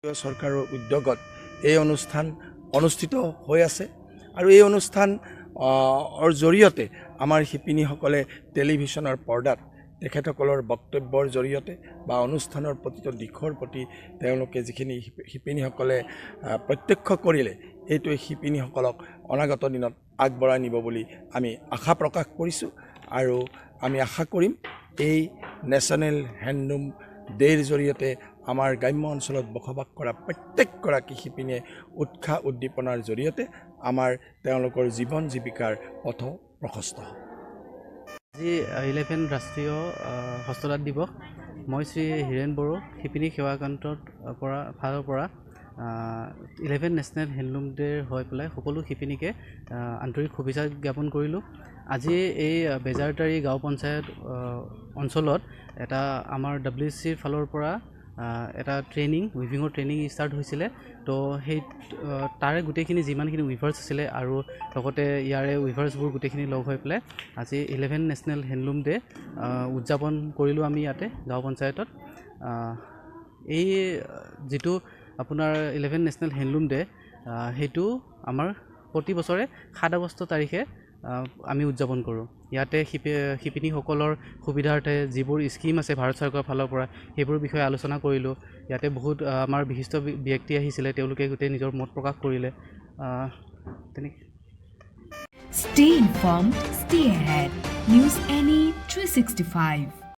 চৰকাৰৰ উদ্যোগত এই অনুষ্ঠান অনুষ্ঠিত হৈ আছে আৰু এই অনুষ্ঠান জৰিয়তে আমাৰ শিপিনীসকলে টেলিভিছনৰ পৰ্দাত তেখেতসকলৰ বক্তব্যৰ জৰিয়তে বা অনুষ্ঠানৰ প্ৰতিটো দিশৰ প্ৰতি তেওঁলোকে যিখিনি শিপিনীসকলে প্ৰত্যক্ষ কৰিলে এইটোৱে শিপিনীসকলক অনাগত দিনত আগবঢ়াই নিব বুলি আমি আশা প্ৰকাশ কৰিছোঁ আৰু আমি আশা কৰিম এই নেশ্যনেল হেণ্ডলুম ডেৰ জৰিয়তে আমাৰ গ্ৰাম্য অঞ্চলত বসবাস কৰা প্ৰত্যেকগৰাকী শিপিনীয়ে উৎসাহ উদ্দীপনাৰ জৰিয়তে আমাৰ তেওঁলোকৰ জীৱন জীৱিকাৰ পথ প্ৰশস্ত হ'ব। আজি 11 ৰাষ্ট্ৰীয় হস্ততাঁত দিৱস। মই শ্ৰী হীৰেণ বড়ো শিপিনী সেৱাকেন্দ্ৰৰ ফালৰ পৰা 11 নেশ্যনেল হেণ্ডলুম ডেৰ হৈ পেলাই সকলো শিপিনীকে আন্তৰিক শুভেচ্ছা জ্ঞাপন কৰিলোঁ। আজি এই বেজাৰটাৰী গাঁও পঞ্চায়ত অঞ্চলত এটা আমাৰ WCCৰ ফালৰ পৰা এটা উইভিঙৰ ট্ৰেইনিং ষ্টাৰ্ট হৈছিলে। তো সেই তাৰে গোটেইখিনি যিমানখিনি উইভাৰ্ছ আছিলে আৰু লগতে ইয়াৰে উইভাৰ্ছবোৰ গোটেইখিনি লগ হৈ পেলাই আজি 11 নেশ্যনেল হেণ্ডলুম ডে উদযাপন কৰিলোঁ আমি ইয়াতে গাঁও পঞ্চায়তত। এই যিটো আপোনাৰ 11 নেশ্যনেল হেণ্ডলুম ডে সেইটো আমাৰ প্ৰতি বছৰে 7 আগষ্ট তাৰিখে আমি উদযাপন কৰোঁ। ইয়াতে শিপিনীসকলৰ সুবিধাৰ্থে যিবোৰ স্কিম আছে ভাৰত চৰকাৰৰ ফালৰ পৰা সেইবোৰ বিষয়ে আলোচনা কৰিলোঁ। ইয়াতে বহুত আমাৰ বিশিষ্ট ব্যক্তি আহিছিলে, তেওঁলোকে গোটেই নিজৰ মত প্ৰকাশ কৰিলে। তেনেকৈ Stay informed, stay ahead. News NE 365.